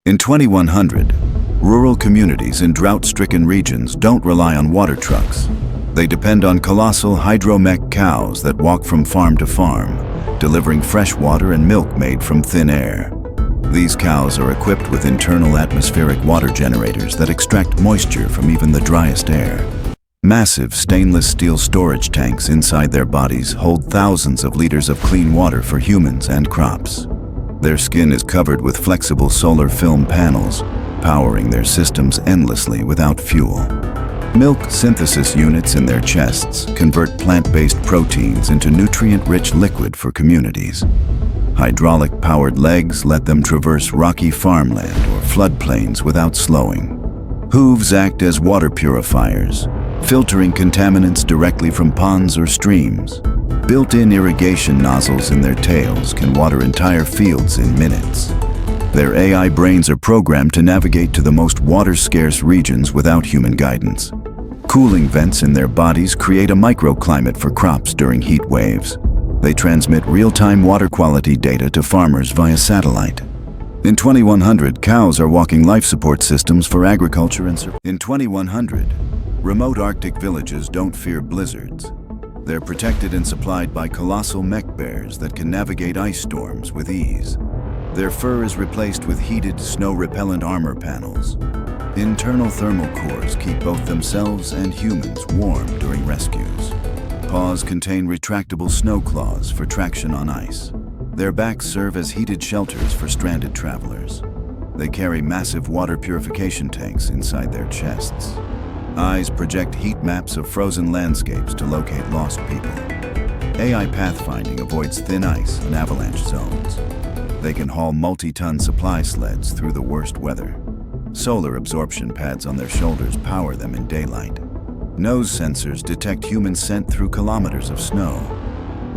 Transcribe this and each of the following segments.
In 2100, rural communities in drought-stricken regions don't rely on water trucks. They depend on colossal hydromech cows that walk from farm to farm, delivering fresh water and milk made from thin air. These cows are equipped with internal atmospheric water generators that extract moisture from even the driest air. Massive stainless steel storage tanks inside their bodies hold thousands of liters of clean water for humans and crops. Their skin is covered with flexible solar film panels, powering their systems endlessly without fuel. Milk synthesis units in their chests convert plant-based proteins into nutrient-rich liquid for communities. Hydraulic-powered legs let them traverse rocky farmland or floodplains without slowing. Hooves act as water purifiers, filtering contaminants directly from ponds or streams. Built-in irrigation nozzles in their tails can water entire fields in minutes. Their AI brains are programmed to navigate to the most water-scarce regions without human guidance. Cooling vents in their bodies create a microclimate for crops during heat waves. They transmit real-time water quality data to farmers via satellite. In 2100, cows are walking life support systems for agriculture and survival. In 2100, remote Arctic villages don't fear blizzards. They're protected and supplied by colossal mech bears that can navigate ice storms with ease. Their fur is replaced with heated, snow-repellent armor panels. Internal thermal cores keep both themselves and humans warm during rescues. Paws contain retractable snow claws for traction on ice. Their backs serve as heated shelters for stranded travelers. They carry massive water purification tanks inside their chests. Eyes project heat maps of frozen landscapes to locate lost people. AI pathfinding avoids thin ice and avalanche zones. They can haul multi-ton supply sleds through the worst weather. Solar absorption pads on their shoulders power them in daylight. Nose sensors detect human scent through kilometers of snow.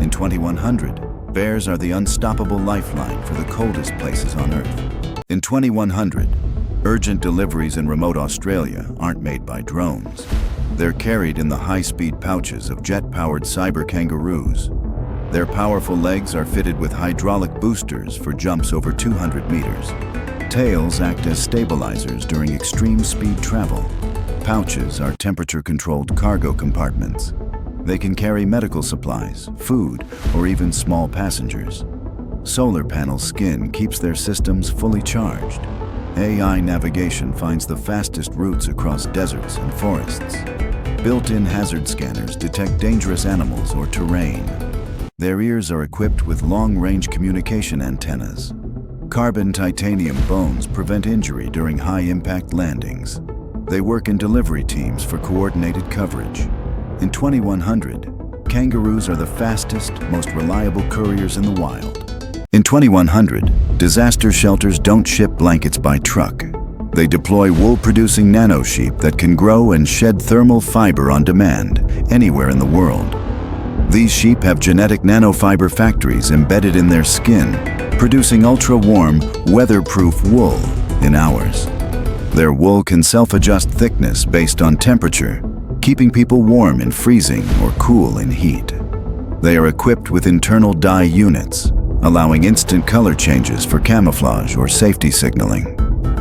In 2100, bears are the unstoppable lifeline for the coldest places on Earth. In 2100, urgent deliveries in remote Australia aren't made by drones. They're carried in the high-speed pouches of jet-powered cyber kangaroos. Their powerful legs are fitted with hydraulic boosters for jumps over 200 meters. Tails act as stabilizers during extreme speed travel. Pouches are temperature-controlled cargo compartments. They can carry medical supplies, food, or even small passengers. Solar panel skin keeps their systems fully charged. AI navigation finds the fastest routes across deserts and forests. Built-in hazard scanners detect dangerous animals or terrain. Their ears are equipped with long-range communication antennas. Carbon titanium bones prevent injury during high-impact landings. They work in delivery teams for coordinated coverage. In 2100, kangaroos are the fastest, most reliable couriers in the wild. In 2100, disaster shelters don't ship blankets by truck. They deploy wool-producing nanosheep that can grow and shed thermal fiber on demand anywhere in the world. These sheep have genetic nanofiber factories embedded in their skin, producing ultra-warm, weatherproof wool in hours. Their wool can self-adjust thickness based on temperature, keeping people warm in freezing or cool in heat. They are equipped with internal dye units, allowing instant color changes for camouflage or safety signaling.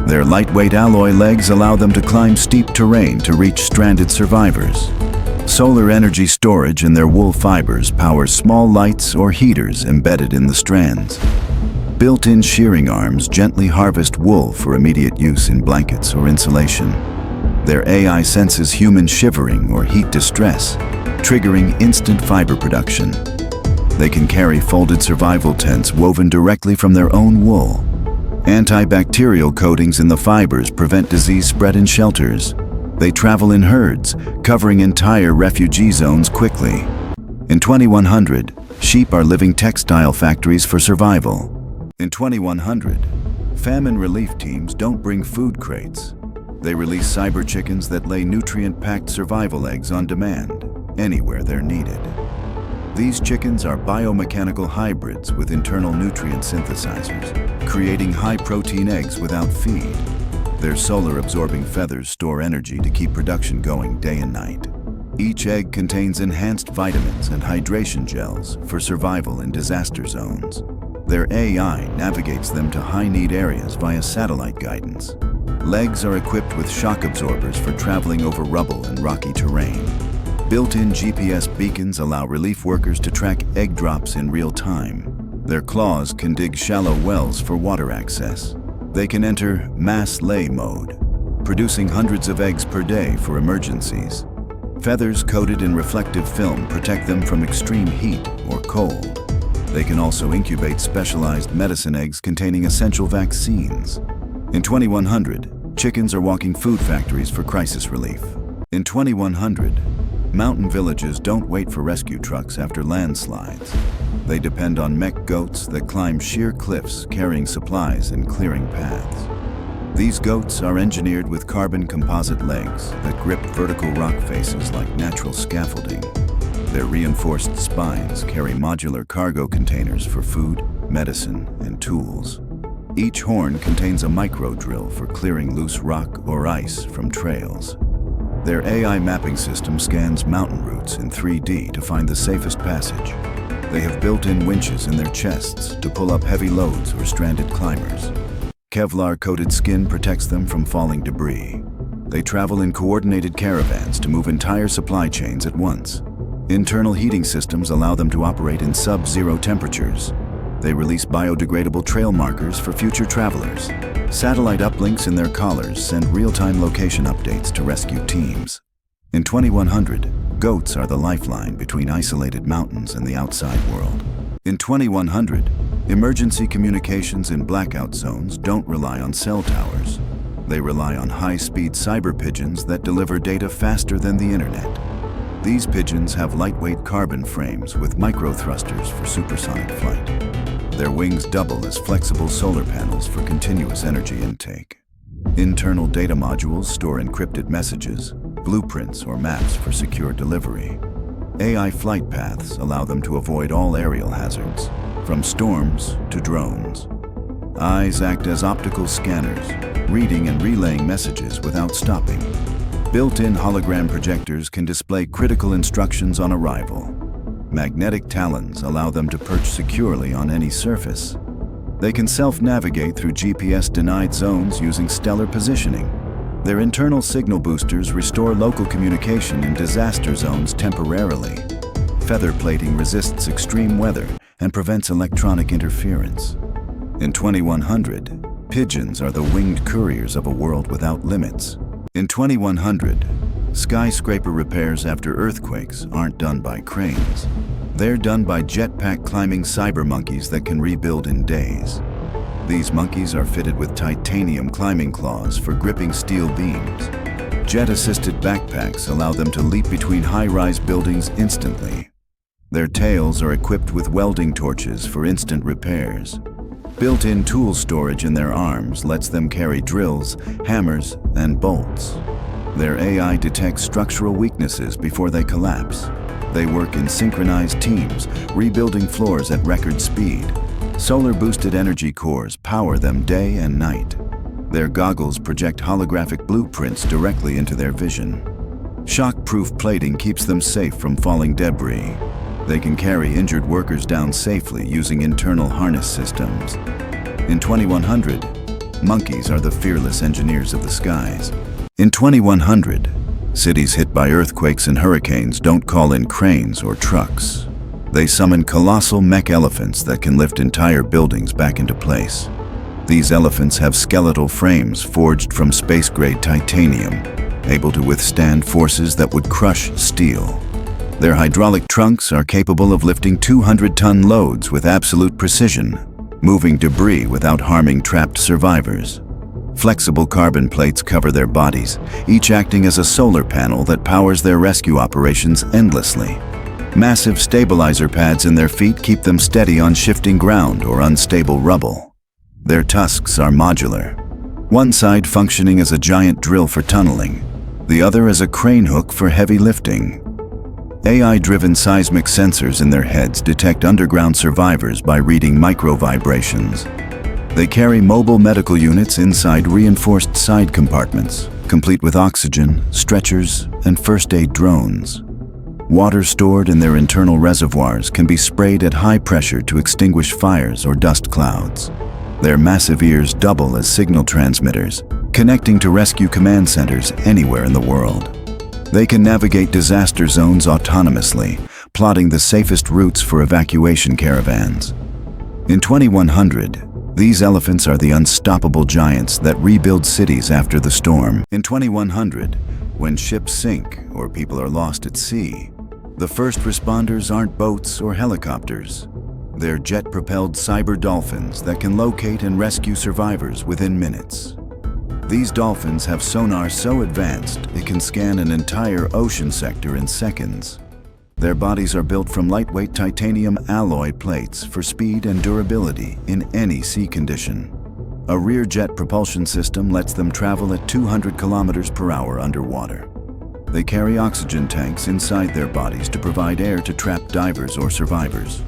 Their lightweight alloy legs allow them to climb steep terrain to reach stranded survivors. Solar energy storage in their wool fibers powers small lights or heaters embedded in the strands. Built-in shearing arms gently harvest wool for immediate use in blankets or insulation. Their AI senses human shivering or heat distress, triggering instant fiber production. They can carry folded survival tents woven directly from their own wool. Antibacterial coatings in the fibers prevent disease spread in shelters. They travel in herds, covering entire refugee zones quickly. In 2100, sheep are living textile factories for survival. In 2100, famine relief teams don't bring food crates. They release cyber chickens that lay nutrient-packed survival eggs on demand, anywhere they're needed. These chickens are biomechanical hybrids with internal nutrient synthesizers, creating high-protein eggs without feed. Their solar-absorbing feathers store energy to keep production going day and night. Each egg contains enhanced vitamins and hydration gels for survival in disaster zones. Their AI navigates them to high-need areas via satellite guidance. Legs are equipped with shock absorbers for traveling over rubble and rocky terrain. Built-in GPS beacons allow relief workers to track egg drops in real time. Their claws can dig shallow wells for water access. They can enter mass lay mode, producing hundreds of eggs per day for emergencies. Feathers coated in reflective film protect them from extreme heat or cold. They can also incubate specialized medicine eggs containing essential vaccines. In 2100, chickens are walking food factories for crisis relief. In 2100, mountain villages don't wait for rescue trucks after landslides. They depend on mech goats that climb sheer cliffs carrying supplies and clearing paths. These goats are engineered with carbon composite legs that grip vertical rock faces like natural scaffolding. Their reinforced spines carry modular cargo containers for food, medicine, and tools. Each horn contains a micro drill for clearing loose rock or ice from trails. Their AI mapping system scans mountain routes in 3D to find the safest passage. They have built-in winches in their chests to pull up heavy loads or stranded climbers. Kevlar-coated skin protects them from falling debris. They travel in coordinated caravans to move entire supply chains at once. Internal heating systems allow them to operate in sub-zero temperatures. They release biodegradable trail markers for future travelers. Satellite uplinks in their collars send real-time location updates to rescue teams. In 2100, goats are the lifeline between isolated mountains and the outside world. In 2100, emergency communications in blackout zones don't rely on cell towers. They rely on high-speed cyber pigeons that deliver data faster than the internet. These pigeons have lightweight carbon frames with micro-thrusters for supersonic flight. Their wings double as flexible solar panels for continuous energy intake. Internal data modules store encrypted messages, blueprints, or maps for secure delivery. AI flight paths allow them to avoid all aerial hazards, from storms to drones. Eyes act as optical scanners, reading and relaying messages without stopping. Built-in hologram projectors can display critical instructions on arrival. Magnetic talons allow them to perch securely on any surface. They can self-navigate through GPS-denied zones using stellar positioning. Their internal signal boosters restore local communication in disaster zones temporarily. Feather plating resists extreme weather and prevents electronic interference. In 2100, pigeons are the winged couriers of a world without limits. In 2100, skyscraper repairs after earthquakes aren't done by cranes. They're done by jetpack climbing cyber monkeys that can rebuild in days. These monkeys are fitted with titanium climbing claws for gripping steel beams. Jet-assisted backpacks allow them to leap between high-rise buildings instantly. Their tails are equipped with welding torches for instant repairs. Built-in tool storage in their arms lets them carry drills, hammers, and bolts. Their AI detects structural weaknesses before they collapse. They work in synchronized teams, rebuilding floors at record speed. Solar-boosted energy cores power them day and night. Their goggles project holographic blueprints directly into their vision. Shock-proof plating keeps them safe from falling debris. They can carry injured workers down safely using internal harness systems. In 2100, monkeys are the fearless engineers of the skies. In 2100, cities hit by earthquakes and hurricanes don't call in cranes or trucks. They summon colossal mech elephants that can lift entire buildings back into place. These elephants have skeletal frames forged from space-grade titanium, able to withstand forces that would crush steel. Their hydraulic trunks are capable of lifting 200-ton loads with absolute precision, moving debris without harming trapped survivors. Flexible carbon plates cover their bodies, each acting as a solar panel that powers their rescue operations endlessly. Massive stabilizer pads in their feet keep them steady on shifting ground or unstable rubble. Their tusks are modular, one side functioning as a giant drill for tunneling, the other as a crane hook for heavy lifting. AI-driven seismic sensors in their heads detect underground survivors by reading micro-vibrations. They carry mobile medical units inside reinforced side compartments, complete with oxygen, stretchers, and first aid drones. Water stored in their internal reservoirs can be sprayed at high pressure to extinguish fires or dust clouds. Their massive ears double as signal transmitters, connecting to rescue command centers anywhere in the world. They can navigate disaster zones autonomously, plotting the safest routes for evacuation caravans. In 2100, these elephants are the unstoppable giants that rebuild cities after the storm. In 2100, when ships sink or people are lost at sea, the first responders aren't boats or helicopters. They're jet-propelled cyber dolphins that can locate and rescue survivors within minutes. These dolphins have sonar so advanced it can scan an entire ocean sector in seconds. Their bodies are built from lightweight titanium alloy plates for speed and durability in any sea condition. A rear jet propulsion system lets them travel at 200 kilometers per hour underwater. They carry oxygen tanks inside their bodies to provide air to trapped divers or survivors.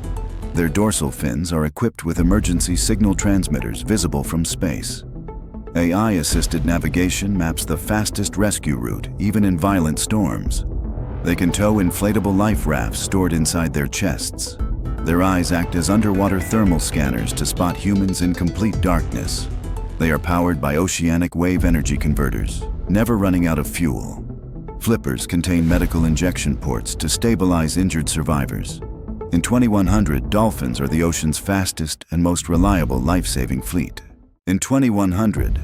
Their dorsal fins are equipped with emergency signal transmitters visible from space. AI-assisted navigation maps the fastest rescue route, even in violent storms. They can tow inflatable life rafts stored inside their chests. Their eyes act as underwater thermal scanners to spot humans in complete darkness. They are powered by oceanic wave energy converters, never running out of fuel. Flippers contain medical injection ports to stabilize injured survivors. In 2100, dolphins are the ocean's fastest and most reliable life-saving fleet. In 2100,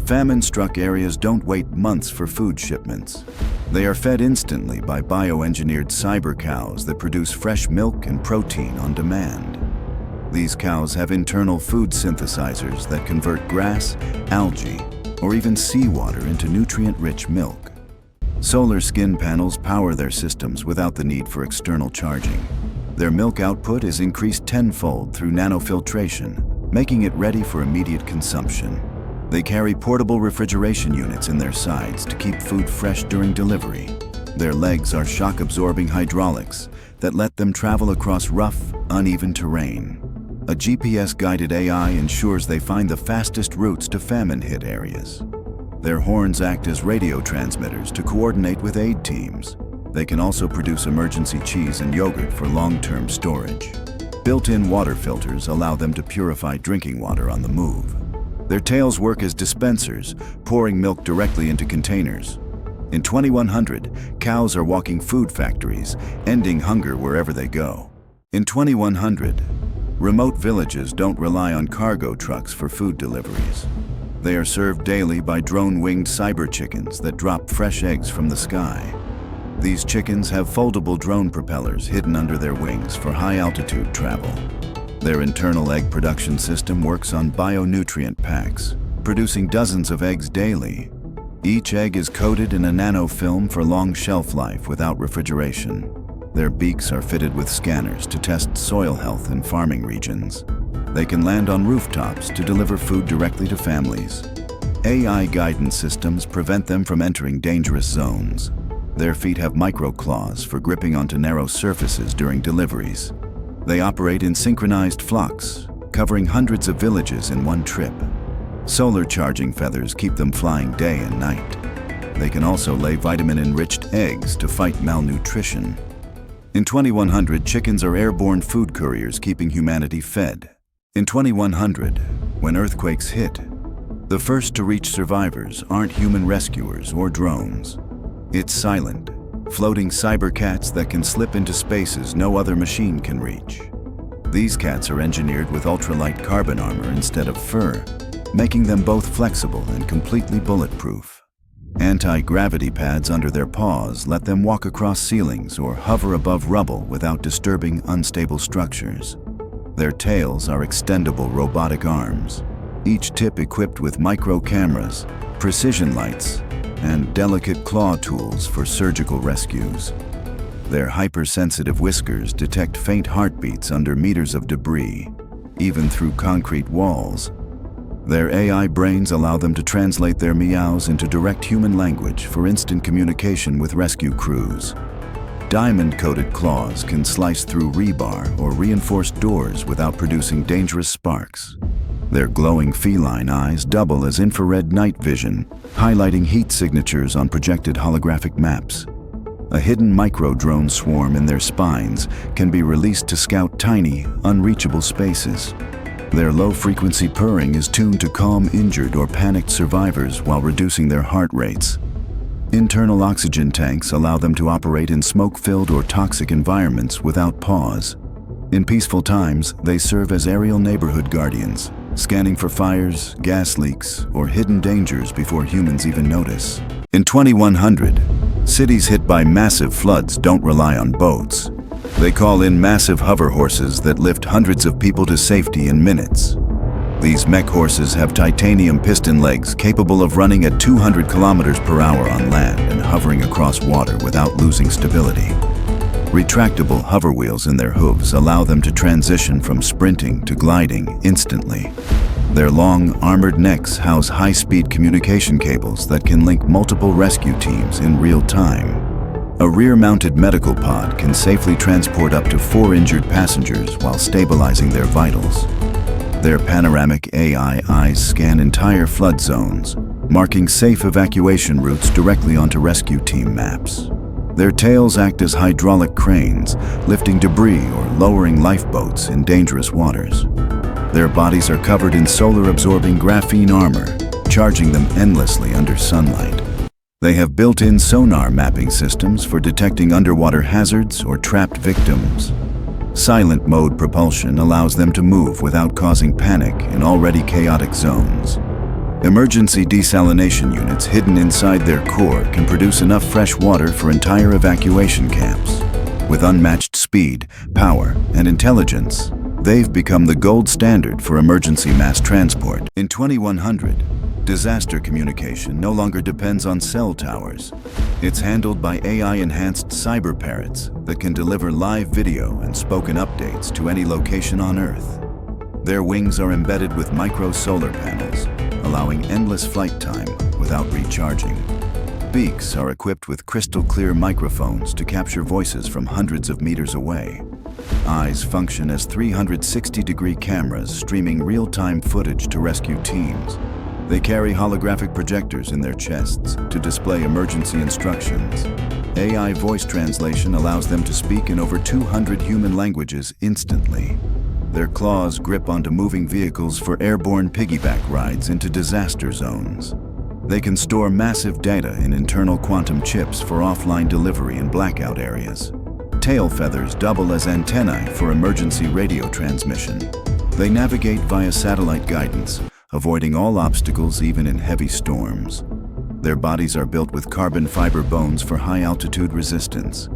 famine-struck areas don't wait months for food shipments. They are fed instantly by bioengineered cyber cows that produce fresh milk and protein on demand. These cows have internal food synthesizers that convert grass, algae, or even seawater into nutrient-rich milk. Solar skin panels power their systems without the need for external charging. Their milk output is increased tenfold through nanofiltration, making it ready for immediate consumption. They carry portable refrigeration units in their sides to keep food fresh during delivery. Their legs are shock-absorbing hydraulics that let them travel across rough, uneven terrain. A GPS-guided AI ensures they find the fastest routes to famine-hit areas. Their horns act as radio transmitters to coordinate with aid teams. They can also produce emergency cheese and yogurt for long-term storage. Built-in water filters allow them to purify drinking water on the move. Their tails work as dispensers, pouring milk directly into containers. In 2100, cows are walking food factories, ending hunger wherever they go. In 2100, remote villages don't rely on cargo trucks for food deliveries. They are served daily by drone-winged cyber chickens that drop fresh eggs from the sky. These chickens have foldable drone propellers hidden under their wings for high-altitude travel. Their internal egg production system works on bionutrient packs, producing dozens of eggs daily. Each egg is coated in a nanofilm for long shelf life without refrigeration. Their beaks are fitted with scanners to test soil health in farming regions. They can land on rooftops to deliver food directly to families. AI guidance systems prevent them from entering dangerous zones. Their feet have micro-claws for gripping onto narrow surfaces during deliveries. They operate in synchronized flocks, covering hundreds of villages in one trip. Solar charging feathers keep them flying day and night. They can also lay vitamin-enriched eggs to fight malnutrition. In 2100, chickens are airborne food couriers keeping humanity fed. In 2100, when earthquakes hit, the first to reach survivors aren't human rescuers or drones. It's silent, floating cyber cats that can slip into spaces no other machine can reach. These cats are engineered with ultralight carbon armor instead of fur, making them both flexible and completely bulletproof. Anti-gravity pads under their paws let them walk across ceilings or hover above rubble without disturbing unstable structures. Their tails are extendable robotic arms, each tip equipped with micro cameras, precision lights, and delicate claw tools for surgical rescues. Their hypersensitive whiskers detect faint heartbeats under meters of debris, even through concrete walls. Their AI brains allow them to translate their meows into direct human language for instant communication with rescue crews. Diamond-coated claws can slice through rebar or reinforced doors without producing dangerous sparks. Their glowing feline eyes double as infrared night vision, highlighting heat signatures on projected holographic maps. A hidden micro-drone swarm in their spines can be released to scout tiny, unreachable spaces. Their low-frequency purring is tuned to calm injured or panicked survivors while reducing their heart rates. Internal oxygen tanks allow them to operate in smoke-filled or toxic environments without pause. In peaceful times, they serve as aerial neighborhood guardians, scanning for fires, gas leaks, or hidden dangers before humans even notice. In 2100, cities hit by massive floods don't rely on boats. They call in massive hover horses that lift hundreds of people to safety in minutes. These mech horses have titanium piston legs capable of running at 200 kilometers per hour on land and hovering across water without losing stability. Retractable hover wheels in their hooves allow them to transition from sprinting to gliding instantly. Their long, armored necks house high-speed communication cables that can link multiple rescue teams in real time. A rear-mounted medical pod can safely transport up to 4 injured passengers while stabilizing their vitals. Their panoramic AI eyes scan entire flood zones, marking safe evacuation routes directly onto rescue team maps. Their tails act as hydraulic cranes, lifting debris or lowering lifeboats in dangerous waters. Their bodies are covered in solar-absorbing graphene armor, charging them endlessly under sunlight. They have built-in sonar mapping systems for detecting underwater hazards or trapped victims. Silent mode propulsion allows them to move without causing panic in already chaotic zones. Emergency desalination units hidden inside their core can produce enough fresh water for entire evacuation camps. With unmatched speed, power, and intelligence, they've become the gold standard for emergency mass transport. In 2100, disaster communication no longer depends on cell towers. It's handled by AI-enhanced cyber parrots that can deliver live video and spoken updates to any location on Earth. Their wings are embedded with micro-solar panels, allowing endless flight time without recharging. Beaks are equipped with crystal-clear microphones to capture voices from hundreds of meters away. Eyes function as 360-degree cameras streaming real-time footage to rescue teams. They carry holographic projectors in their chests to display emergency instructions. AI voice translation allows them to speak in over 200 human languages instantly. Their claws grip onto moving vehicles for airborne piggyback rides into disaster zones. They can store massive data in internal quantum chips for offline delivery in blackout areas. Tail feathers double as antennae for emergency radio transmission. They navigate via satellite guidance, avoiding all obstacles even in heavy storms. Their bodies are built with carbon fiber bones for high-altitude resistance.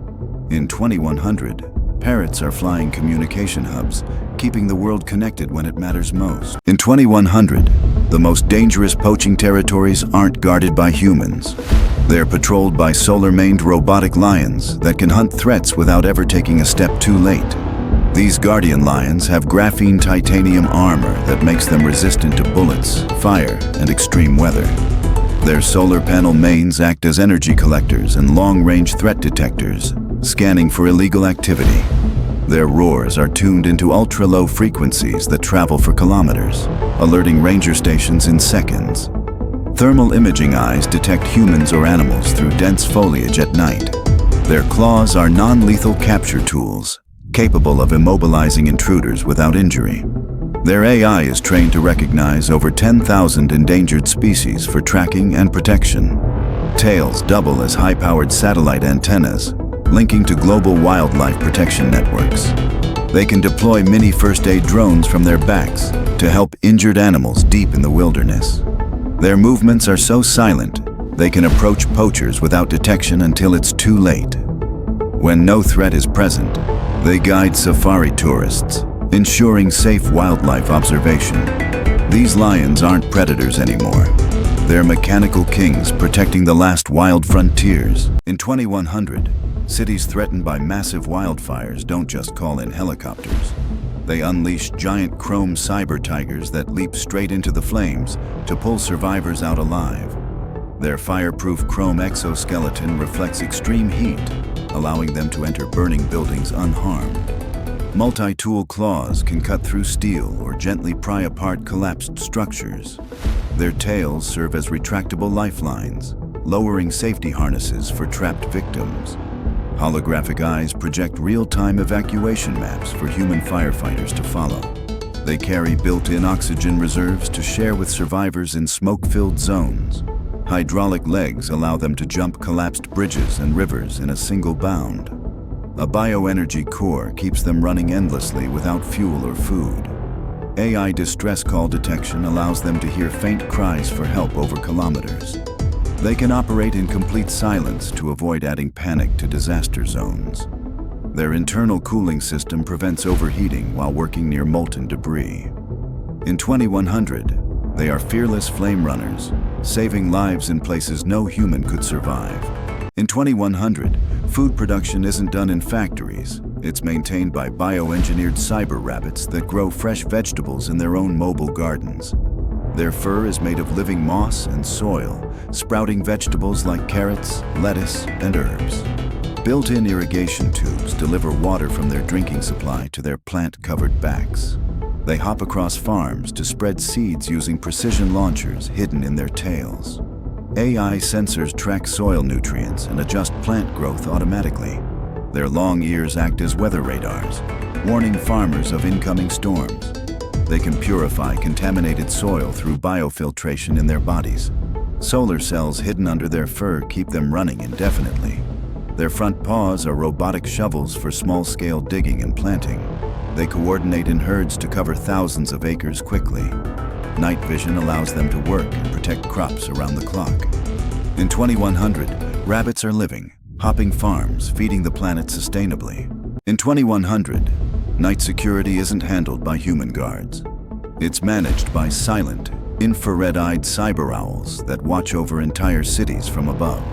In 2100, parrots are flying communication hubs, keeping the world connected when it matters most. In 2100, the most dangerous poaching territories aren't guarded by humans. They're patrolled by solar-maned robotic lions that can hunt threats without ever taking a step too late. These guardian lions have graphene titanium armor that makes them resistant to bullets, fire, and extreme weather. Their solar panel mains act as energy collectors and long-range threat detectors, scanning for illegal activity. Their roars are tuned into ultra-low frequencies that travel for kilometers, alerting ranger stations in seconds. Thermal imaging eyes detect humans or animals through dense foliage at night. Their claws are non-lethal capture tools, capable of immobilizing intruders without injury. Their AI is trained to recognize over 10,000 endangered species for tracking and protection. Tails double as high-powered satellite antennas, linking to global wildlife protection networks. They can deploy mini first-aid drones from their backs to help injured animals deep in the wilderness. Their movements are so silent, they can approach poachers without detection until it's too late. When no threat is present, they guide safari tourists, ensuring safe wildlife observation. These lions aren't predators anymore. They're mechanical kings protecting the last wild frontiers. In 2100, cities threatened by massive wildfires don't just call in helicopters. They unleash giant chrome cyber tigers that leap straight into the flames to pull survivors out alive. Their fireproof chrome exoskeleton reflects extreme heat, allowing them to enter burning buildings unharmed. Multi-tool claws can cut through steel or gently pry apart collapsed structures. Their tails serve as retractable lifelines, lowering safety harnesses for trapped victims. Holographic eyes project real-time evacuation maps for human firefighters to follow. They carry built-in oxygen reserves to share with survivors in smoke-filled zones. Hydraulic legs allow them to jump collapsed bridges and rivers in a single bound. A bioenergy core keeps them running endlessly without fuel or food. AI distress call detection allows them to hear faint cries for help over kilometers. They can operate in complete silence to avoid adding panic to disaster zones. Their internal cooling system prevents overheating while working near molten debris. In 2100, they are fearless flame runners, saving lives in places no human could survive. In 2100, food production isn't done in factories. It's maintained by bioengineered cyber rabbits that grow fresh vegetables in their own mobile gardens. Their fur is made of living moss and soil, sprouting vegetables like carrots, lettuce, and herbs. Built-in irrigation tubes deliver water from their drinking supply to their plant-covered backs. They hop across farms to spread seeds using precision launchers hidden in their tails. AI sensors track soil nutrients and adjust plant growth automatically. Their long ears act as weather radars, warning farmers of incoming storms. They can purify contaminated soil through biofiltration in their bodies. Solar cells hidden under their fur keep them running indefinitely. Their front paws are robotic shovels for small-scale digging and planting. They coordinate in herds to cover thousands of acres quickly. Night vision allows them to work and protect crops around the clock. In 2100, rabbits are living, hopping farms, feeding the planet sustainably. In 2100, night security isn't handled by human guards. It's managed by silent, infrared-eyed cyber owls that watch over entire cities from above.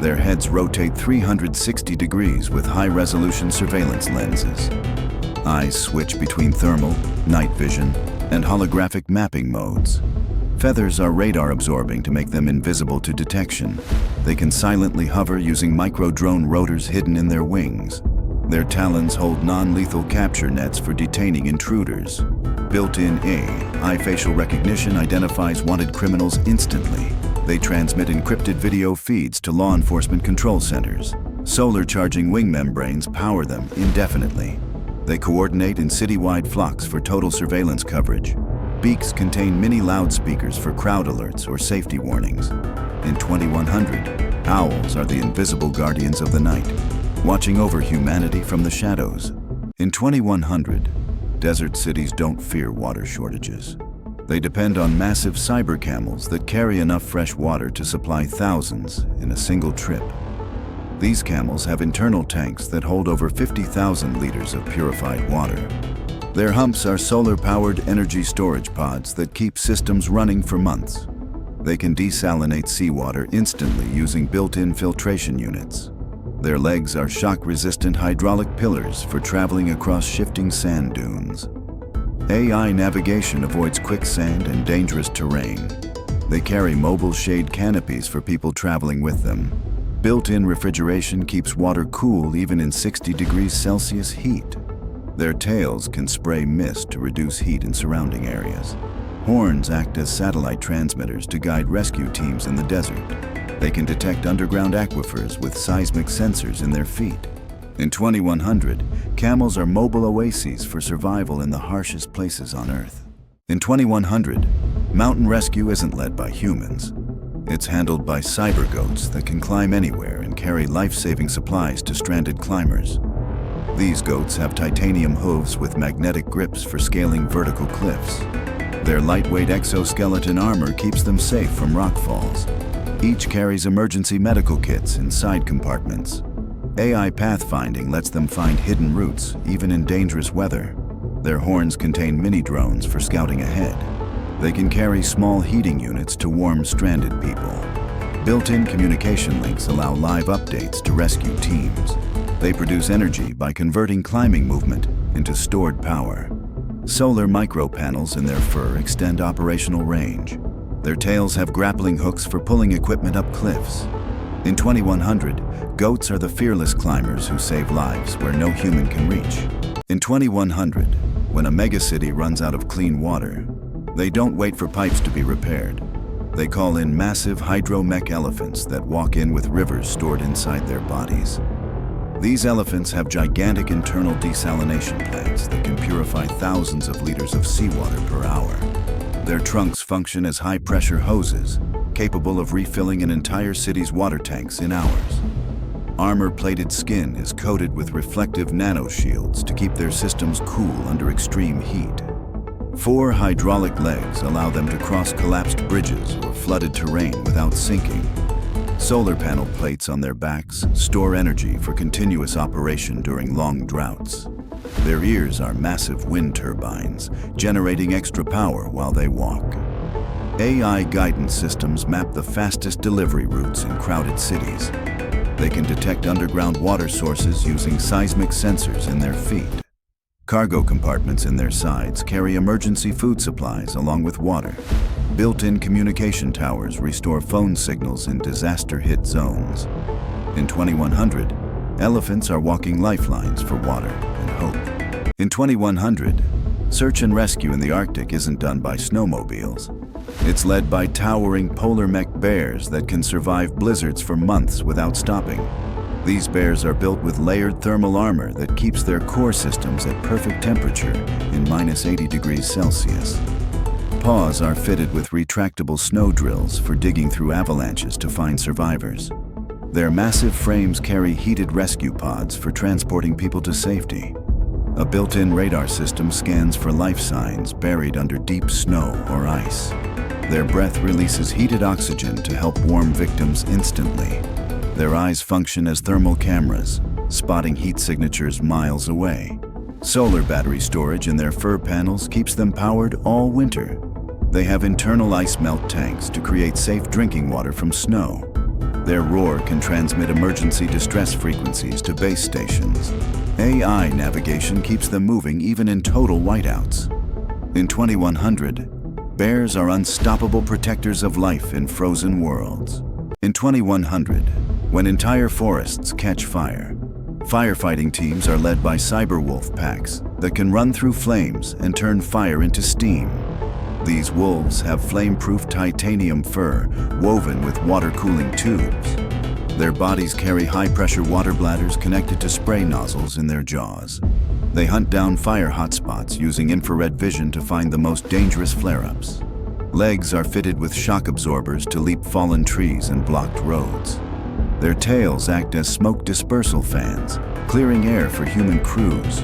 Their heads rotate 360 degrees with high-resolution surveillance lenses. Eyes switch between thermal, night vision, and holographic mapping modes. Feathers are radar absorbing to make them invisible to detection. They can silently hover using micro-drone rotors hidden in their wings. Their talons hold non-lethal capture nets for detaining intruders. Built-in AI facial recognition identifies wanted criminals instantly. They transmit encrypted video feeds to law enforcement control centers. Solar charging wing membranes power them indefinitely. They coordinate in citywide flocks for total surveillance coverage. Beaks contain mini loudspeakers for crowd alerts or safety warnings. In 2100, owls are the invisible guardians of the night, watching over humanity from the shadows. In 2100, desert cities don't fear water shortages. They depend on massive cyber camels that carry enough fresh water to supply thousands in a single trip. These camels have internal tanks that hold over 50,000 liters of purified water. Their humps are solar-powered energy storage pods that keep systems running for months. They can desalinate seawater instantly using built-in filtration units. Their legs are shock-resistant hydraulic pillars for traveling across shifting sand dunes. AI navigation avoids quicksand and dangerous terrain. They carry mobile shade canopies for people traveling with them. Built-in refrigeration keeps water cool even in 60 degrees Celsius heat. Their tails can spray mist to reduce heat in surrounding areas. Horns act as satellite transmitters to guide rescue teams in the desert. They can detect underground aquifers with seismic sensors in their feet. In 2100, camels are mobile oases for survival in the harshest places on Earth. In 2100, mountain rescue isn't led by humans. It's handled by cyber goats that can climb anywhere and carry life-saving supplies to stranded climbers. These goats have titanium hooves with magnetic grips for scaling vertical cliffs. Their lightweight exoskeleton armor keeps them safe from rock falls. Each carries emergency medical kits in side compartments. AI pathfinding lets them find hidden routes, even in dangerous weather. Their horns contain mini-drones for scouting ahead. They can carry small heating units to warm stranded people. Built-in communication links allow live updates to rescue teams. They produce energy by converting climbing movement into stored power. Solar micropanels in their fur extend operational range. Their tails have grappling hooks for pulling equipment up cliffs. In 2100, goats are the fearless climbers who save lives where no human can reach. In 2100, when a megacity runs out of clean water, they don't wait for pipes to be repaired. They call in massive hydromech elephants that walk in with rivers stored inside their bodies. These elephants have gigantic internal desalination plants that can purify thousands of liters of seawater per hour. Their trunks function as high-pressure hoses, capable of refilling an entire city's water tanks in hours. Armor-plated skin is coated with reflective nanoshields to keep their systems cool under extreme heat. 4 hydraulic legs allow them to cross collapsed bridges or flooded terrain without sinking. Solar panel plates on their backs store energy for continuous operation during long droughts. Their ears are massive wind turbines, generating extra power while they walk. AI guidance systems map the fastest delivery routes in crowded cities. They can detect underground water sources using seismic sensors in their feet. Cargo compartments in their sides carry emergency food supplies along with water. Built-in communication towers restore phone signals in disaster-hit zones. In 2100, elephants are walking lifelines for water and hope. In 2100, search and rescue in the Arctic isn't done by snowmobiles. It's led by towering polar mech bears that can survive blizzards for months without stopping. These bears are built with layered thermal armor that keeps their core systems at perfect temperature in -80 degrees Celsius. Paws are fitted with retractable snow drills for digging through avalanches to find survivors. Their massive frames carry heated rescue pods for transporting people to safety. A built-in radar system scans for life signs buried under deep snow or ice. Their breath releases heated oxygen to help warm victims instantly. Their eyes function as thermal cameras, spotting heat signatures miles away. Solar battery storage in their fur panels keeps them powered all winter. They have internal ice melt tanks to create safe drinking water from snow. Their roar can transmit emergency distress frequencies to base stations. AI navigation keeps them moving even in total whiteouts. In 2100, bears are unstoppable protectors of life in frozen worlds. In 2100, when entire forests catch fire, firefighting teams are led by cyberwolf packs that can run through flames and turn fire into steam. These wolves have flame-proof titanium fur woven with water-cooling tubes. Their bodies carry high-pressure water bladders connected to spray nozzles in their jaws. They hunt down fire hotspots using infrared vision to find the most dangerous flare-ups. Legs are fitted with shock absorbers to leap fallen trees and blocked roads. Their tails act as smoke dispersal fans, clearing air for human crews.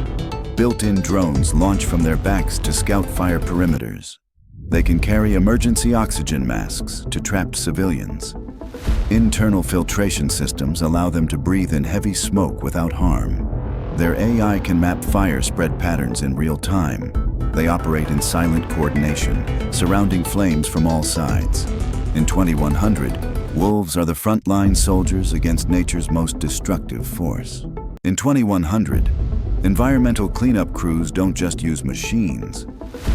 Built-in drones launch from their backs to scout fire perimeters. They can carry emergency oxygen masks to trapped civilians. Internal filtration systems allow them to breathe in heavy smoke without harm. Their AI can map fire spread patterns in real time. They operate in silent coordination, surrounding flames from all sides. In 2100, wolves are the frontline soldiers against nature's most destructive force. In 2100, environmental cleanup crews don't just use machines.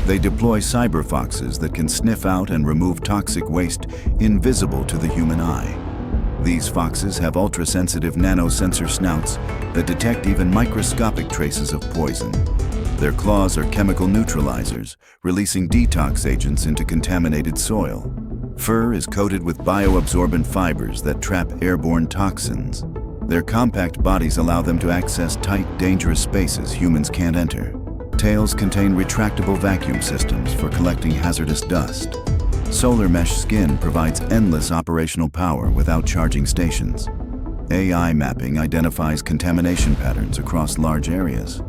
They deploy cyber foxes that can sniff out and remove toxic waste invisible to the human eye. These foxes have ultra-sensitive nanosensor snouts that detect even microscopic traces of poison. Their claws are chemical neutralizers, releasing detox agents into contaminated soil. Fur is coated with bioabsorbent fibers that trap airborne toxins. Their compact bodies allow them to access tight, dangerous spaces humans can't enter. Tails contain retractable vacuum systems for collecting hazardous dust. Solar mesh skin provides endless operational power without charging stations. AI mapping identifies contamination patterns across large areas.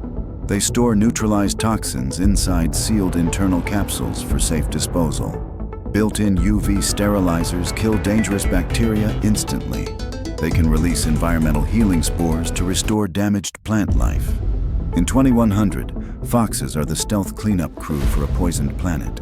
They store neutralized toxins inside sealed internal capsules for safe disposal. Built-in UV sterilizers kill dangerous bacteria instantly. They can release environmental healing spores to restore damaged plant life. In 2100, foxes are the stealth cleanup crew for a poisoned planet.